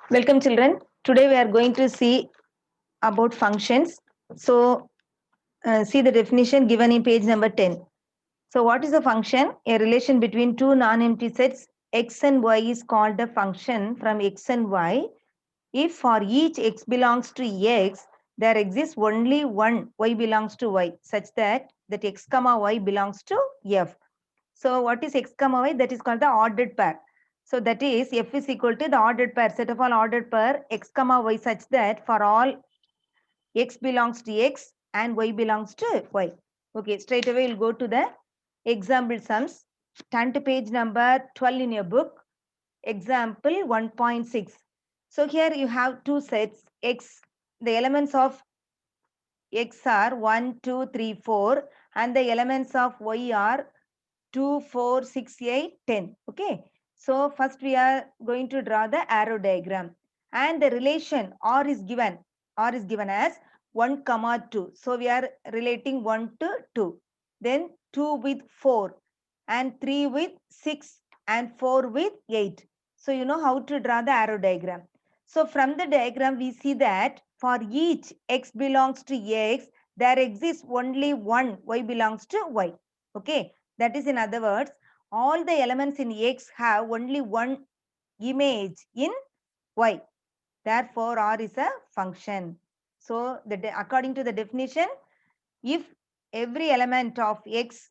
Welcome children. Today we are going to see about functions. So see the definition given in page number 10. So what is a function? A relation between two non-empty sets x and y is called a function from x and y. If for each x belongs to x, there exists only one y belongs to y such that x comma y belongs to f. So what is x comma y? That is called the ordered pair. So that is f is equal to the ordered pair, set of all ordered pair x comma y such that for all x belongs to x and y belongs to y. Okay, straight away we'll go to the example sums. Turn to page number 12 in your book. Example 1.6. So here you have two sets x. The elements of x are 1, 2, 3, 4 and the elements of y are 2, 4, 6, 8, 10. Okay. So first we are going to draw the arrow diagram and the relation R is given. R is given as 1, comma 2. So we are relating 1 to 2. Then 2 with 4 and 3 with 6 and 4 with 8. So you know how to draw the arrow diagram. So from the diagram we see that for each x belongs to x, there exists only one y belongs to y. Okay. That is, in other words, all the elements in X have only one image in Y. Therefore, R is a function. So, according to the definition, if every element of X,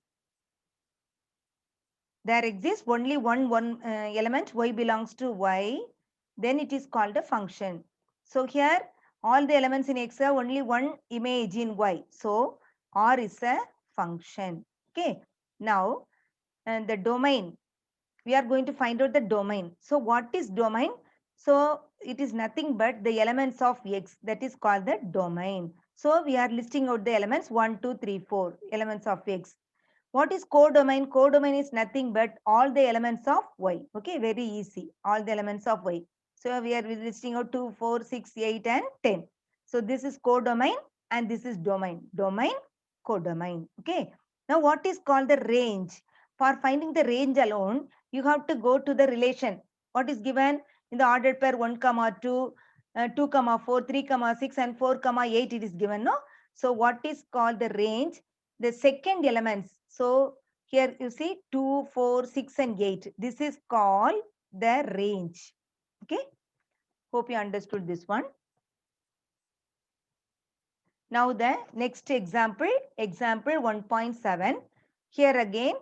there exists only one element, Y belongs to Y, then it is called a function. So, here all the elements in X have only one image in Y. So, R is a function. Okay. Now, and the domain, we are going to find out the domain. So what is domain? So it is nothing but the elements of x, that is called the domain. So we are listing out the elements 1, 2, 3, 4 elements of x. What is codomain? Codomain is nothing but all the elements of y. Okay, very easy. All the elements of y. So we are listing out 2, 4, 6, 8 and 10. So this is codomain and this is domain. Domain, codomain. Okay. Now what is called the range? For finding the range alone, you have to go to the relation. What is given in the ordered pair 1, 2, 2, 4, 3, 6 and 4, 8 it is given, no? So what is called the range? The second elements. So here you see 2, 4, 6 and 8. This is called the range. Okay. Hope you understood this one. Now the next example, example 1.7. Here again,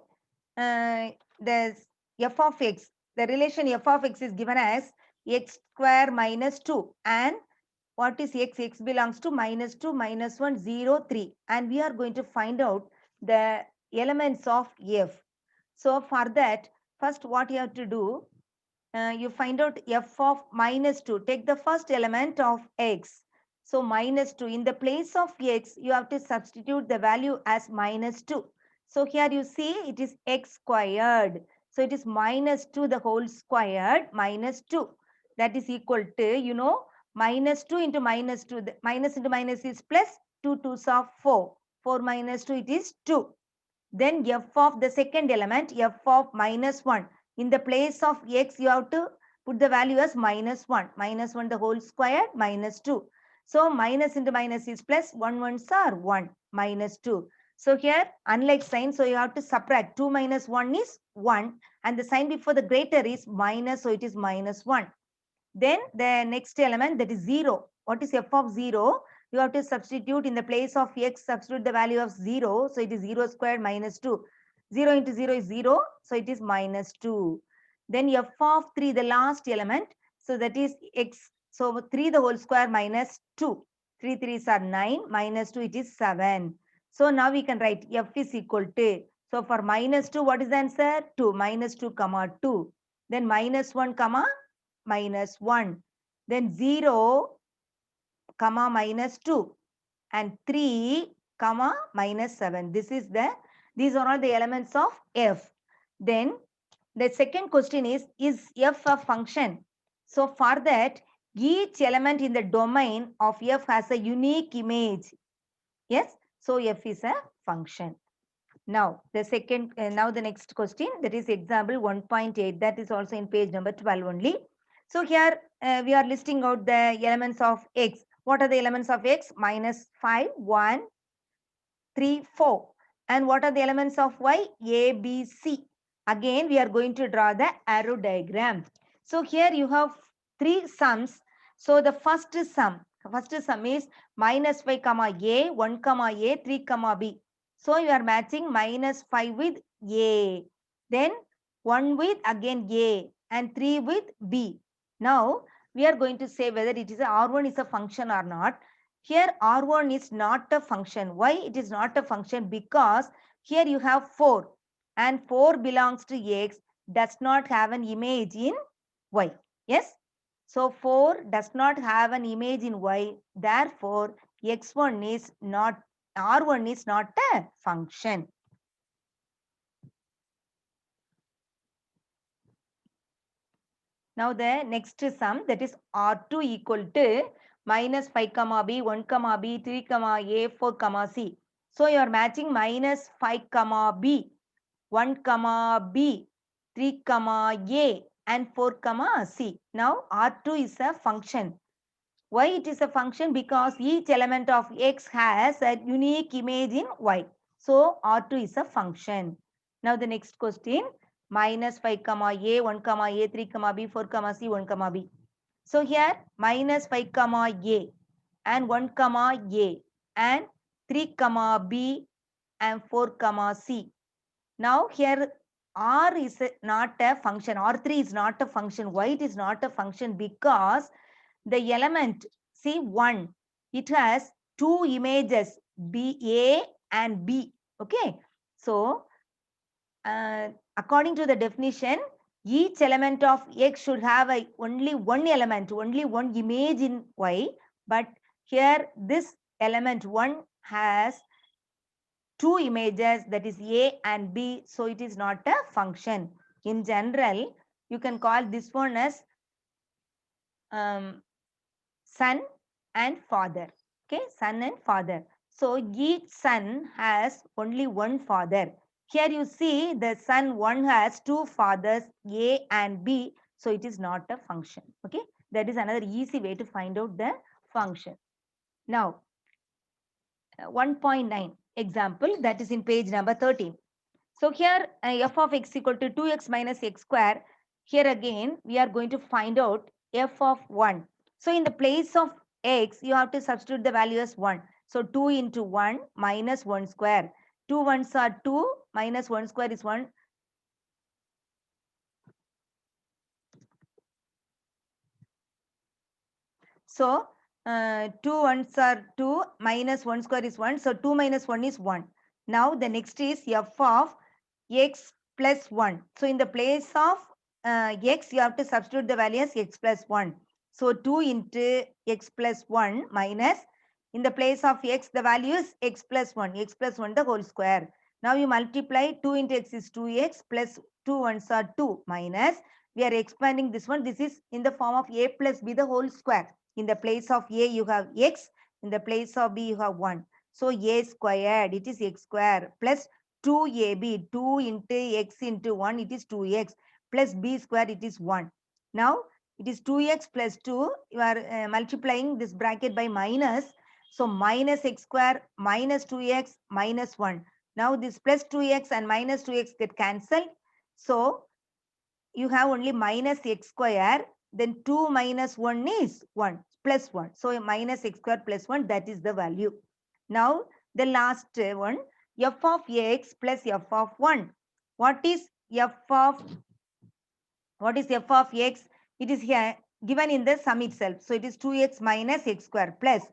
the f of x, the relation f of x is given as x square minus 2 and what is x? X belongs to minus 2, minus 1, 0, 3 and we are going to find out the elements of f. So for that, first what you have to do, you find out f of minus 2. Take the first element of x. So minus 2. In the place of x, you have to substitute the value as minus 2. So here you see it is x squared. So it is minus 2 the whole squared minus 2. That is equal to, you know, minus 2 into minus 2. The minus into minus is plus 2 2s are 4. 4 minus 2 it is 2. Then f of the second element, f of minus 1. In the place of x, you have to put the value as minus 1. Minus 1 the whole square minus 2. So minus into minus is plus 1 ones are 1 minus 2. So here unlike sign, so you have to subtract 2 minus 1 is 1 and the sign before the greater is minus, so it is minus 1. Then the next element, that is 0. What is f of 0? You have to substitute in the place of x, substitute the value of 0. So it is 0 squared minus 2. 0 into 0 is 0. So it is minus 2. Then f of 3, the last element. So that is x. So 3 the whole square minus 2. 3 3s are 9. Minus 2 it is 7. So now we can write f is equal to. So for minus 2, what is the answer? 2. Minus 2 comma 2. Then minus 1 comma minus 1. Then 0 comma minus 2 and 3 comma minus 7. These are all the elements of f. Then the second question is f a function? So for that, each element in the domain of f has a unique image. Yes, so f is a function. Now the next question, that is example 1.8, that is also in page number 12 only. So here we are listing out the elements of x. What are the elements of x? Minus 5, 1, 3, 4. And what are the elements of y? A, B, C. Again, we are going to draw the arrow diagram. So here you have three sums. So the first sum is minus 5 comma A, 1 comma A, 3 comma B. So you are matching minus 5 with A. Then 1 with again A and 3 with B. Now we are going to say whether it is R1 is a function or not. Here R1 is not a function. Why it is not a function? Because here you have 4 and 4 belongs to X, does not have an image in Y. Yes. So 4 does not have an image in Y. Therefore, X1 is not, R1 is not a function. Now the next sum, that is R2 equal to minus 5 comma B, 1 comma B, 3 comma A, 4 comma C. So you are matching minus 5 comma B, 1 comma B, 3 comma A and 4 comma C. Now R2 is a function. Why it is a function? Because each element of X has a unique image in Y. So R2 is a function. Now the next question, minus 5 comma A, 1 comma A, 3 comma B, 4 comma C, 1 comma B. So here minus 5 comma A and 1 comma A and 3 comma B and 4 comma C. Now here R is not a function. R3 is not a function. Why it is not a function? Because the element C1, it has two images B, A and B. Okay. So according to the definition, each element of X should have only one element, only one image in Y. But here this element 1 has two images, that is A and B. So it is not a function. In general, you can call this one as son and father. Okay, son and father. So each son has only one father. Here you see the son 1 has two fathers, A and B. So it is not a function. Okay, that is another easy way to find out the function. Now, 1.9 example, that is in page number 13. So here f of x equal to 2x minus x square. Here again, we are going to find out f of 1. So in the place of x, you have to substitute the value as 1. So 2 into 1 minus 1 square. 2 ones are 2 minus 1 square is 1. So 2 ones are 2 minus 1 square is 1. So 2 minus 1 is 1. Now the next is f of x plus 1. So in the place of x, you have to substitute the value as x plus 1. So 2 into x plus 1 minus, in the place of x, the value is x plus 1 the whole square. Now you multiply 2 into x is 2x plus 2 ones are 2 minus, we are expanding this one. This is in the form of a plus b the whole square. In the place of a, you have x. In the place of b, you have 1. So a squared, it is x square plus 2ab, 2 into x into 1, it is 2x plus b square, it is 1. Now it is 2x plus 2. You are multiplying this bracket by minus. So minus x square minus 2x minus 1. Now this plus 2x and minus 2x get cancelled. So you have only minus x square. Then 2 minus 1 is 1 plus 1. So minus x square plus 1, that is the value. Now the last one, f of x plus f of 1. What is f of x? It is here given in the sum itself. So it is 2x minus x square plus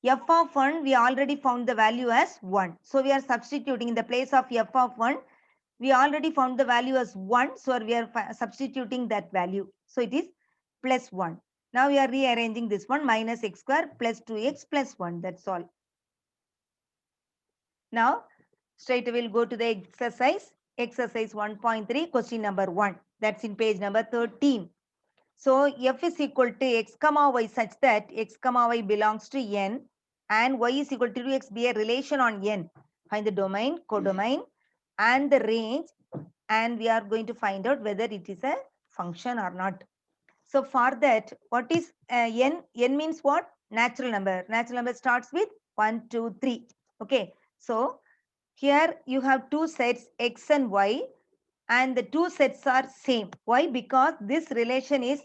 f of 1. We already found the value as 1. So we are substituting in the place of f of 1. We already found the value as 1. So we are substituting that value. So it is plus 1. Now we are rearranging this one, minus x square plus 2x plus 1. That's all. Now, straight we'll go to the exercise. Exercise 1.3, question number 1. That's in page number 13. So, f is equal to x comma y such that x comma y belongs to n and y is equal to 2x be a relation on n. Find the domain, codomain and the range, and we are going to find out whether it is a function or not. So for that, what is n? N means what? Natural number. Natural number starts with 1, 2, 3. Okay. So here you have two sets x and y, and the two sets are same. Why? Because this relation is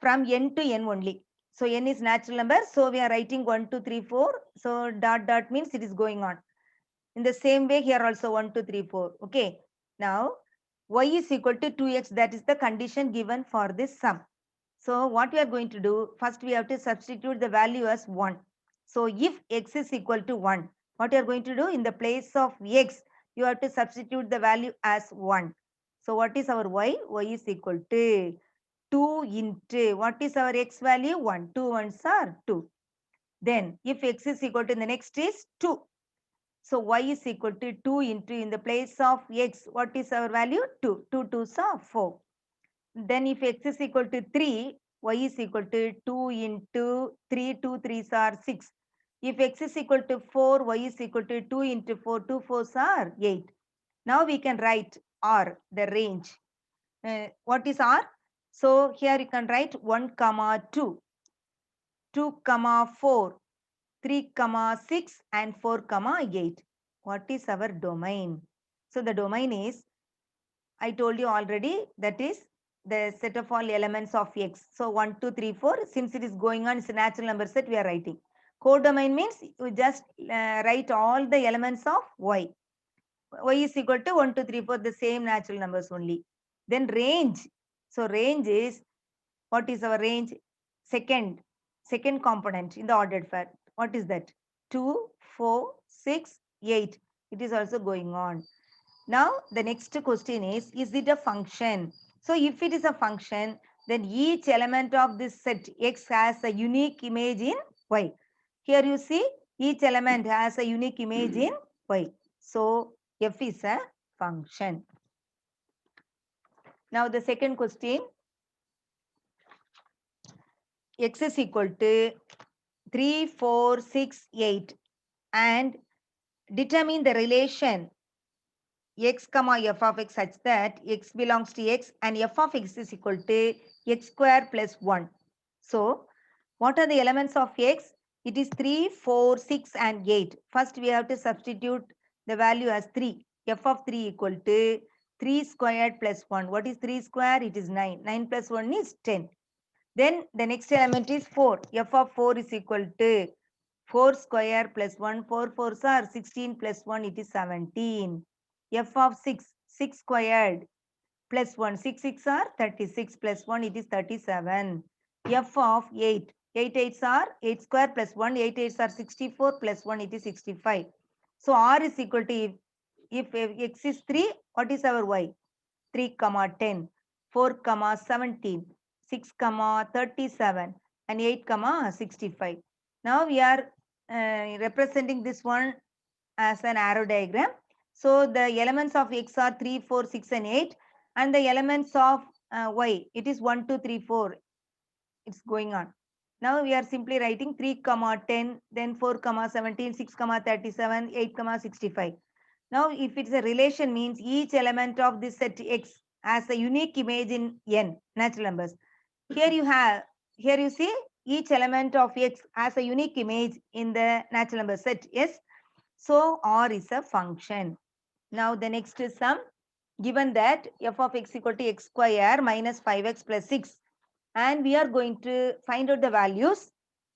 from n to n only. So n is natural number. So we are writing 1, 2, 3, 4. So dot dot means it is going on. In the same way here also 1, 2, 3, 4. Okay. Now y is equal to 2x. That is the condition given for this sum. So what we are going to do, first we have to substitute the value as 1. So if x is equal to 1, what you are going to do, in the place of x, you have to substitute the value as 1. So what is our y? Y is equal to 2 into, what is our x value? 1. 2 ones are 2. Then if x is equal to, the next is 2. So y is equal to 2 into, in the place of x, what is our value? 2. 2 2s are 4. Then if x is equal to 3, y is equal to 2 into 3, 2 3s are 6. If x is equal to 4, y is equal to 2 into 4, 2 4s are 8. Now we can write R, the range. What is R? So here you can write 1, 2, 2, 4, 3, 6, and 4, 8. What is our domain? So the domain is, I told you already, that is the set of all elements of x. So 1, 2, 3, 4. Since it is going on, it's a natural number set we are writing. Codomain means you just write all the elements of y. Y is equal to 1, 2, 3, 4, the same natural numbers only. Then range. So range is, what is our range? Second component in the ordered fact. What is that? 2, 4, 6, 8. It is also going on. Now the next question is it a function? So if it is a function, then each element of this set x has a unique image in y. Here you see each element has a unique image in y. So f is a function. Now the second question, x is equal to 3, 4, 6, 8 and determine the relation x comma f of x such that x belongs to x and f of x is equal to x square plus 1. So what are the elements of x? It is 3, 4, 6 and 8. First we have to substitute the value as 3. F of 3 equal to 3 squared plus 1. What is 3 square? It is 9. 9 plus 1 is 10. Then the next element is 4. F of 4 is equal to 4 square plus 1. 4 4s are 16 plus 1. It is 17. F of 6. 6 squared plus 1. 6 6 are 36 plus 1. It is 37. F of 8. 8 8s are 8 square plus 1. 8 8s are 64 plus 1. It is 65. So R is equal to, if x is 3, what is our y? 3, 10, 4, 17, 6, 37, and 8, 65. Now we are representing this one as an arrow diagram. So the elements of x are 3, 4, 6, and 8, and the elements of y, it is 1, 2, 3, 4. It's going on. Now we are simply writing 3, 10, then 4, 17, 6, 37, 8, 65. Now, if it's a relation, means each element of this set x has a unique image in n, natural numbers. Here you see each element of x has a unique image in the natural number set S. So R is a function. Now the next is sum. Given that f of x equal to x square minus 5x plus 6, and we are going to find out the values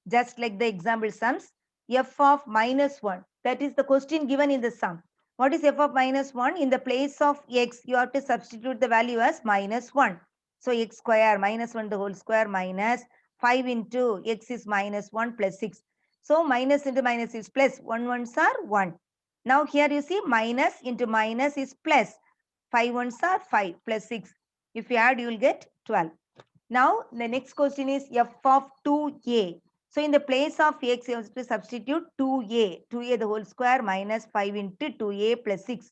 just like the example sums. F of minus 1, that is the question given in the sum. What is f of minus 1? In the place of x, you have to substitute the value as minus 1. So x square minus 1 the whole square minus 5 into x is minus 1 plus 6. So minus into minus is plus. 1 ones are 1. Now here you see minus into minus is plus. 5 ones are 5 plus 6. If you add, you will get 12. Now the next question is f of 2a. So in the place of x, you have to substitute 2a. 2a the whole square minus 5 into 2a plus 6.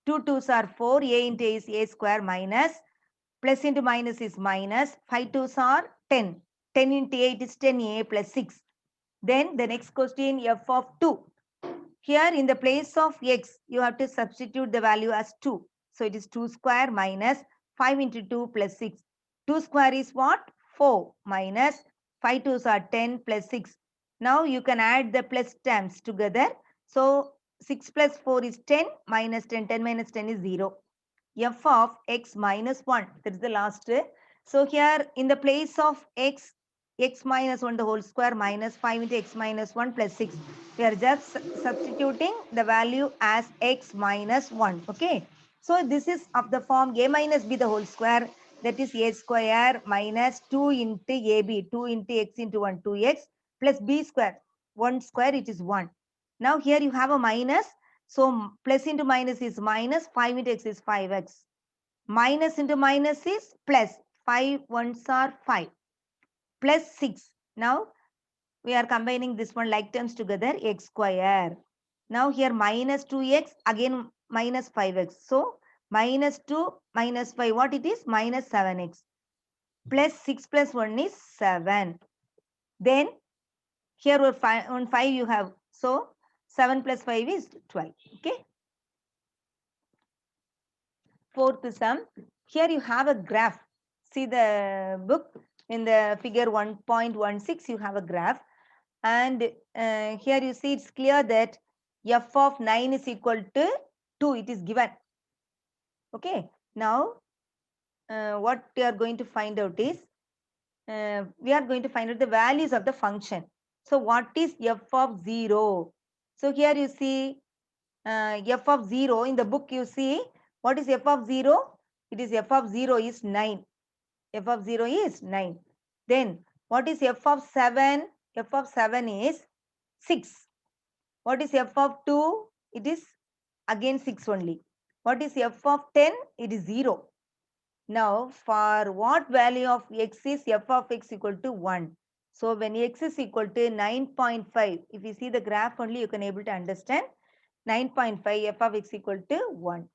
2 2s are 4. A into a is a square minus plus into minus is minus. 5 2s are 10. 10 into 8 is 10a plus 6. Then the next question, f of 2. Here in the place of x, you have to substitute the value as 2. So it is 2 square minus 5 into 2 plus 6. 2 square is what? 4 minus 5 twos are 10 plus 6. Now you can add the plus terms together. So 6 plus 4 is 10 minus 10. 10 minus 10 is 0. F of x minus 1. That is the last. So here in the place of x, x minus 1 the whole square minus 5 into x minus 1 plus 6. We are just substituting the value as x minus 1. Okay. So this is of the form a minus b the whole square. That is a square minus 2 into ab. 2 into x into 1. 2x plus b square. 1 square it is 1. Now here you have a minus. So plus into minus is minus, 5 into x is 5x. Minus into minus is plus, 5 ones are 5, plus 6. Now we are combining this one like terms together, x square. Now here minus 2x, again minus 5x. So minus 2 minus 5, what it is? Minus 7x. Plus 6 plus 1 is 7. Then here on 5 you have, so 7 plus 5 is 12. Okay. Fourth sum. Here you have a graph. See the book in the figure 1.16, you have a graph. And here you see it's clear that f of 9 is equal to 2. It is given. Okay. Now, what we are going to find out is, we are going to find out the values of the function. So what is f of 0? So here you see f of 0 in the book you see what is f of 0? It is f of 0 is 9. F of 0 is 9. Then what is f of 7? F of 7 is 6. What is f of 2? It is again 6 only. What is f of 10? It is 0. Now for what value of x is f of x equal to 1? So when x is equal to 9.5, if you see the graph only you can able to understand. 9.5 f of x equal to 1.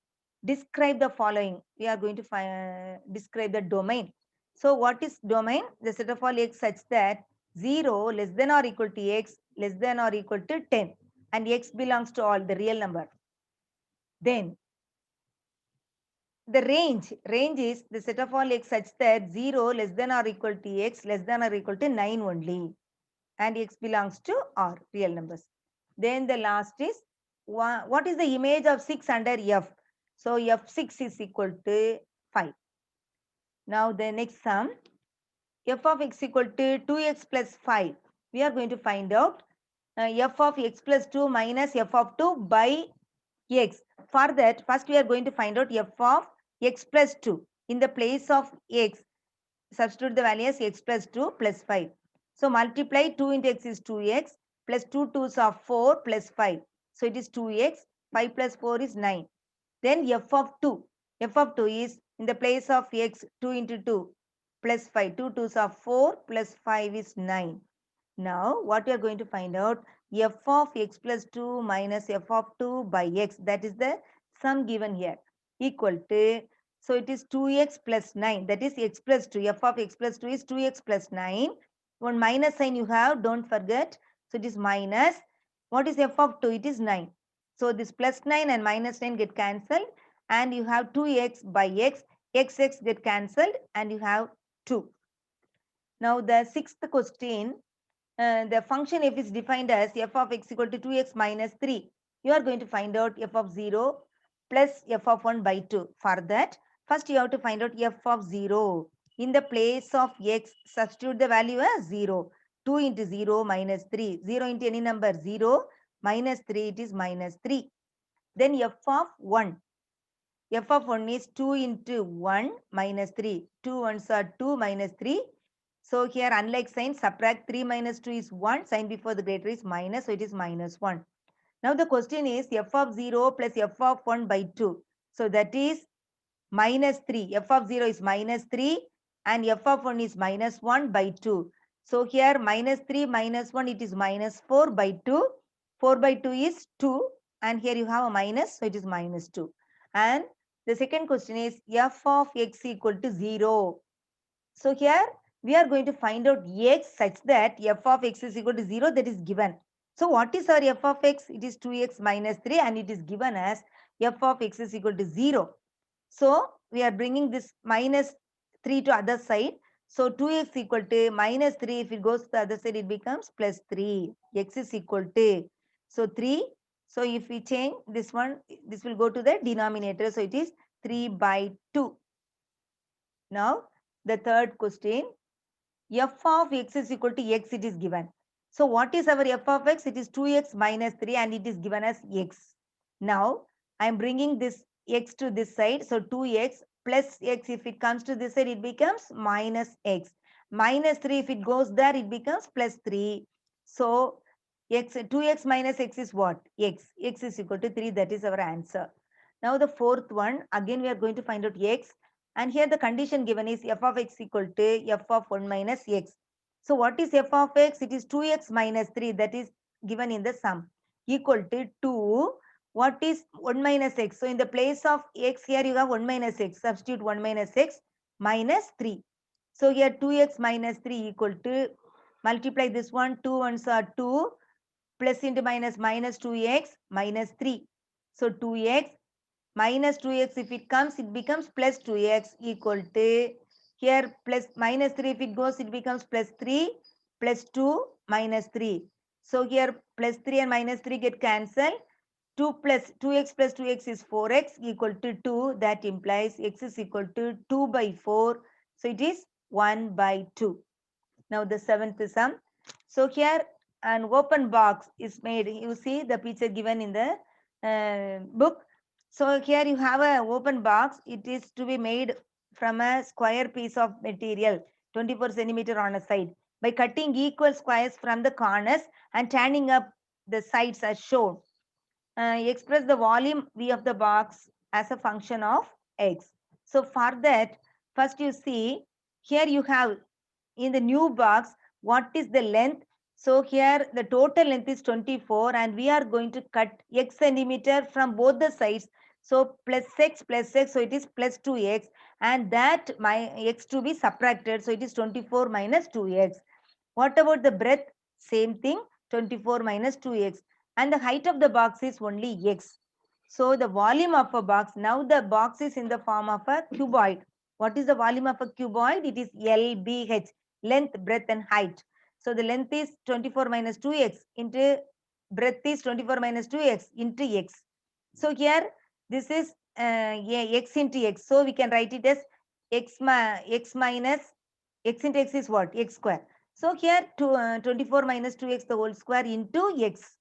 Describe the following. We are going to describe the domain. So what is domain? The set of all x such that 0 less than or equal to x less than or equal to 10 and x belongs to all the real number. Then the range is the set of all x such that 0 less than or equal to x less than or equal to 9 only and x belongs to R real numbers. Then the last is what is the image of 6 under f? So f6 is equal to 5. Now the next sum, f of x equal to 2x plus 5. We are going to find out f of x plus 2 minus f of 2 by x. For that, first we are going to find out f of x plus 2. In the place of x, substitute the value as x plus 2 plus 5. So multiply 2 into x is 2x plus 2 2s are 4 plus 5. So it is 2x, 5 plus 4 is 9. Then f of 2. F of 2 is in the place of x 2 into 2 plus 5. 2 2s are 4 plus 5 is 9. Now what we are going to find out, f of x plus 2 minus f of 2 by x, that is the sum given here, equal to, so it is 2x plus 9, that is x plus 2. F of x plus 2 is 2x plus 9. One minus sign you have, don't forget. So it is minus. What is f of 2? It is 9. So this plus 9 and minus 9 get cancelled and you have 2x by x. X get cancelled and you have 2. Now the sixth question, the function f is defined as f of x equal to 2x minus 3. You are going to find out f of 0 plus f of 1 by 2. For that, first you have to find out f of 0. In the place of x, substitute the value as 0. 2 into 0 minus 3. 0 into any number 0 minus 3, it is minus 3. Then f of 1. F of 1 is 2 into 1 minus 3. 2 ones are 2 minus 3. So here unlike sign, subtract 3 minus 2 is 1. Sign before the greater is minus. So it is minus 1. Now the question is f of 0 plus f of 1 by 2. So that is minus 3. F of 0 is minus 3 and f of 1 is minus 1 by 2. So here minus 3 minus 1, it is minus 4 by 2. 4 by 2 is 2 and here you have a minus. So it is minus 2. And the second question is f of x equal to 0. So here we are going to find out x such that f of x is equal to 0, that is given. So what is our f of x? It is 2x minus 3 and it is given as f of x is equal to 0. So we are bringing this minus 3 to other side. So 2x equal to minus 3. If it goes to the other side, it becomes plus 3. X is equal to, so 3. So if we change this one, this will go to the denominator. So it is 3 by 2. Now the third question, f of x is equal to x, it is given. So what is our f of x? It is 2x minus 3 and it is given as x. Now I am bringing this x to this side. So 2x plus x, if it comes to this side, it becomes minus x. Minus 3, if it goes there, it becomes plus 3. So x 2x minus x is what? X. X is equal to 3. That is our answer. Now the fourth one, again we are going to find out x. And here the condition given is f of x equal to f of 1 minus x. So what is f of x? It is 2x minus 3, that is given in the sum, equal to 2. What is 1 minus x? So in the place of x, here you have 1 minus x. Substitute 1 minus x minus 3. So here 2x minus 3 equal to, multiply this one, 2 ones are 2, plus into minus, minus 2x minus 3. So 2x minus 2x, if it comes, it becomes plus 2x equal to, here plus minus 3, if it goes, it becomes plus 3 plus 2 minus 3. So here plus 3 and minus 3 get cancelled. 2 plus 2x plus 2x is 4x equal to 2. That implies x is equal to 2 by 4. So it is 1 by 2. Now the seventh sum. So here an open box is made. You see the picture given in the book. So here you have an open box. It is to be made from a square piece of material, 24 centimeter on a side, by cutting equal squares from the corners and turning up the sides as shown. Express the volume V of the box as a function of x. So for that, first you see, here you have in the new box, what is the length? So here the total length is 24 and we are going to cut x centimeter from both the sides. So plus x, so it is plus 2x, and that my x to be subtracted. So it is 24 minus 2x. What about the breadth? Same thing, 24 minus 2x. And the height of the box is only x. So the volume of a box, now the box is in the form of a cuboid. What is the volume of a cuboid? It is LBH, length, breadth and height. So the length is 24 minus 2x into breadth is 24 minus 2x into x. So here this is x into x. So we can write it as x minus x into x is what? X square. So here 24 minus 2x the whole square into x.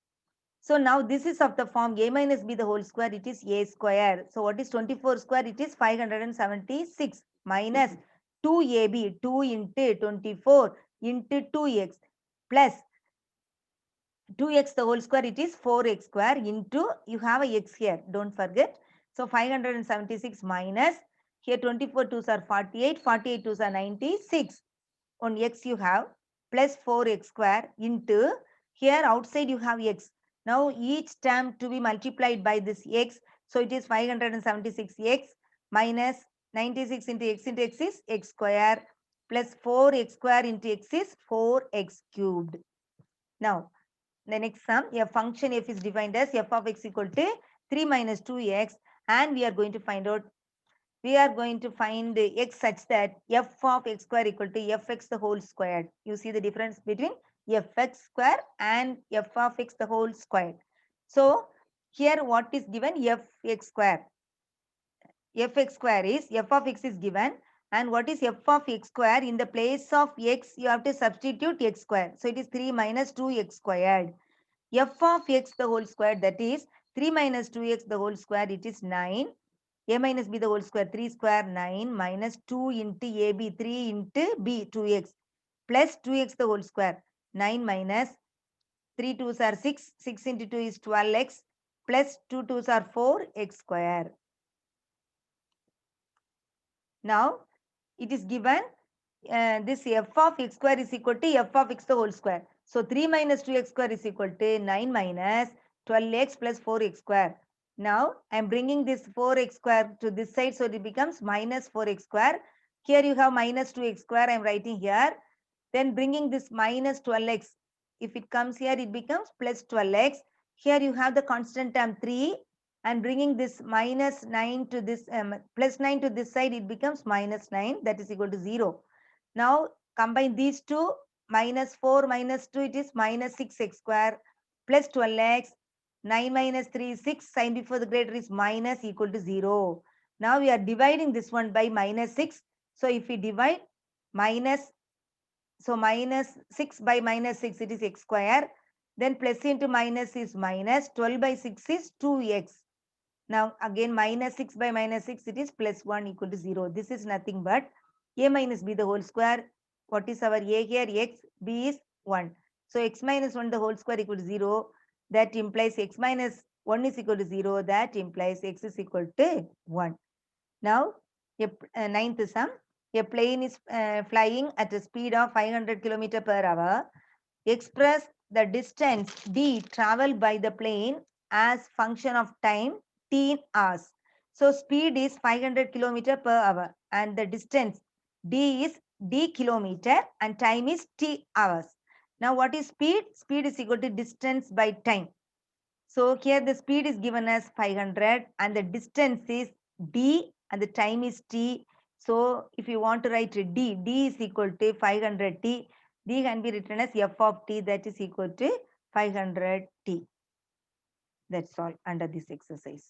So now this is of the form a minus b the whole square, it is a square. So what is 24 square? It is 576 minus 2ab, 2 into 24 into 2x plus 2x the whole square, it is 4x square into, you have a x here, don't forget. So 576 minus, here 24 2s are 48, 48 2s are 96. On x you have plus 4x square into, here outside you have x. Now each term to be multiplied by this x. So it is 576x minus 96 into x is x square plus 4x square into x is 4x cubed. Now the next sum, a function f is defined as f of x equal to 3 minus 2x, and we are going to find out, we are going to find the x such that f of x square equal to fx the whole squared. You see the difference between fx square and f of x the whole squared. So here what is given? Fx square. Fx square is, f of x is given, and what is f of x square? In the place of x you have to substitute x square. So it is 3 minus 2x squared. F of x the whole square, that is 3 minus 2x the whole square, it is 9. A minus b the whole square, 3 square 9 minus 2 into ab, 3 into b, 2x plus 2x the whole square, 9 minus 3 2s are 6, 6 into 2 is 12x plus 2 2s are 4x square. Now it is given this f of x square is equal to f of x the whole square. So 3 minus 2x square is equal to 9 minus 12x plus 4x square. Now I am bringing this 4x square to this side, so it becomes minus 4x square. Here you have minus 2x square, I am writing here. Then bringing this minus 12x, if it comes here, it becomes plus 12x. Here you have the constant term 3, and bringing this minus 9 to this plus 9 to this side, it becomes minus 9, that is equal to 0. Now combine these two, minus 4 minus 2, it is minus 6x square plus 12x. 9 minus 3 is 6, sign before the greater is minus equal to 0. Now we are dividing this one by minus 6. So if we divide minus, so minus 6 by minus 6, it is x square. Then plus into minus is minus, 12 by 6 is 2x. Now again minus 6 by minus 6, it is plus 1 equal to 0. This is nothing but a minus b the whole square. What is our a here? X, b is 1. So x minus 1 the whole square equal to 0. That implies x minus 1 is equal to 0. That implies x is equal to 1. Now, ninth sum. A plane is flying at a speed of 500 km per hour. Express the distance d traveled by the plane as function of time t in hours. So speed is 500 km per hour and the distance d is d kilometer and time is t hours. Now what is speed? Speed is equal to distance by time. So here the speed is given as 500 and the distance is d and the time is t. So if you want to write d is equal to 500t. D can be written as f of t, that is equal to 500t. That's all under this exercise.